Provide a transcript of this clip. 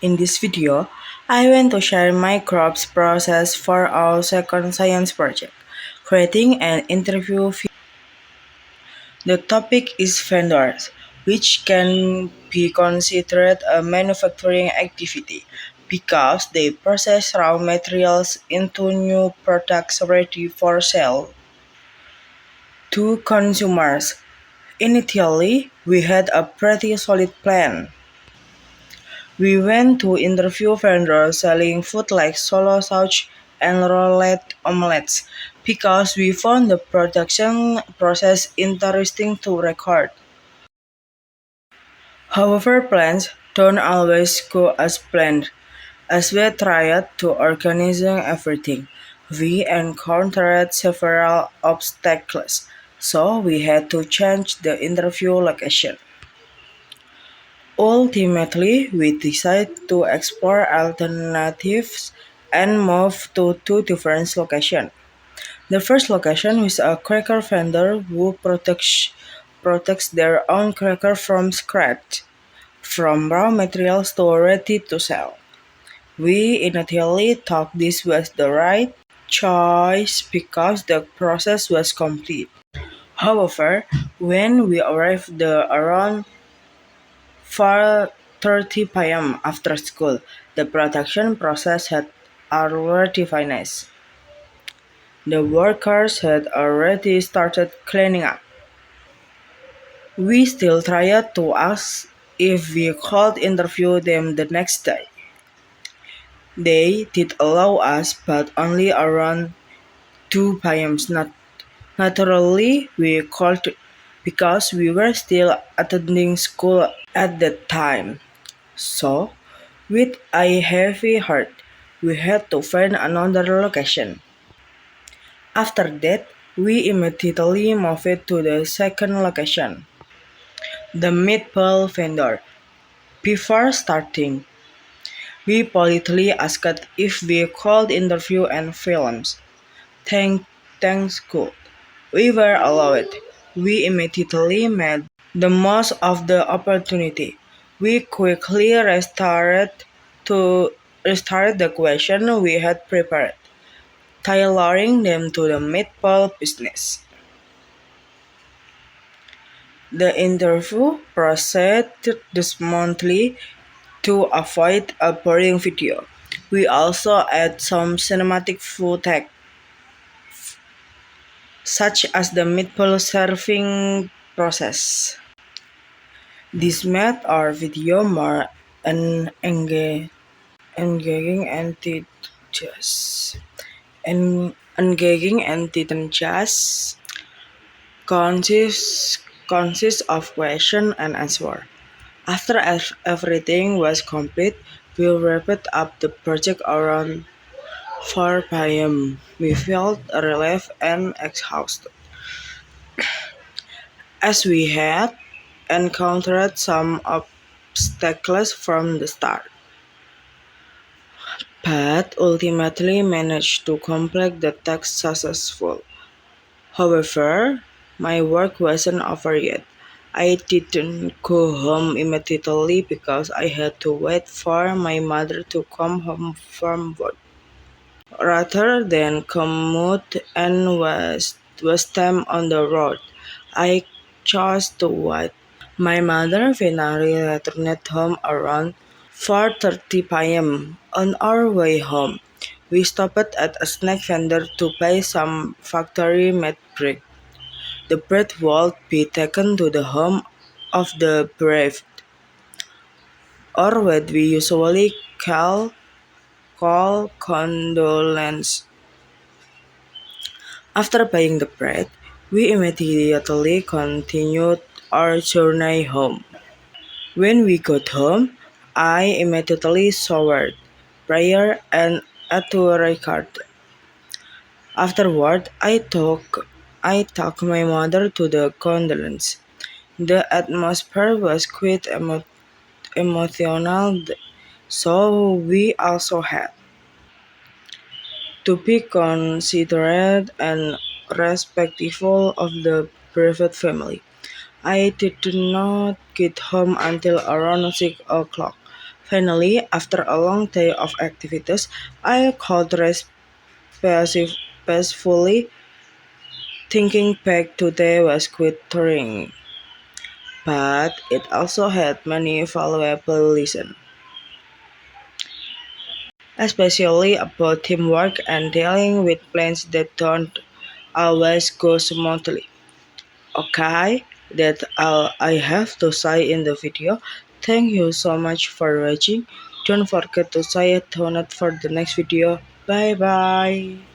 In this video, I want to share my crops process for our second science project, creating an interview. The topic is vendors, which can be considered a manufacturing activity because they process raw materials into new products ready for sale to consumers. Initially, we had a pretty solid plan. We went to interview vendors selling food like solo sauce and roulette omelets because we found the production process interesting to record. However, plans don't always go as planned. As we tried to organize everything, we encountered several obstacles, so we had to change the interview location. Ultimately, we decided to explore alternatives and move to two different locations. The first location was a cracker vendor who protects their own cracker from scratch, from raw materials to ready to sell. We initially thought this was the right choice because the process was complete. However, when we arrived there around 4:30 p.m. after school, the production process had already finished. The workers had already started cleaning up. We still tried to ask if we could interview them the next day. They did allow us, but only around 2 p.m. Naturally, we called because we were still attending school at that time. So, with a heavy heart, we had to find another location. After that, we immediately moved to the second location, the meatball vendor. Before starting, we politely asked if we could interview and films. Thanks good. We were allowed. We immediately made the most of the opportunity. We quickly to restart the question we had prepared, tailoring them to the meatball business. The interview proceeded smoothly to avoid a boring video. We also add some cinematic footage, such as the meatball serving process. This made our video more engaging and tenacious. Engaging and tenacious consists of question and answer. After everything was complete, we wrapped up the project around 4 p.m. We felt relieved and exhausted, as we had encountered some obstacles from the start, but ultimately managed to complete the task successfully. However, my work wasn't over yet. I didn't go home immediately because I had to wait for my mother to come home from work. Rather than commute and waste time on the road, I chose to wait. My mother finally returned home around 4:30 p.m. On our way home, we stopped at a snack vendor to buy some factory-made bread. The bread would be taken to the home of the bereaved, or what we usually call condolence. After buying the bread, we immediately continued our journey home. When we got home, I immediately showered, prayed, and ate to record. Afterward, I took my mother to the condolence. The atmosphere was quite emotional, so we also had to be considerate and respectful of the bereaved family. I did not get home until around 6 o'clock. Finally, after a long day of activities, I could rest peacefully. Thinking back today was quite tiring, but it also had many valuable lessons, especially about teamwork and dealing with plans that don't always go smoothly. Okay, that's all I have to say in the video. Thank you so much for watching. Don't forget to say a donate for the next video. Bye bye.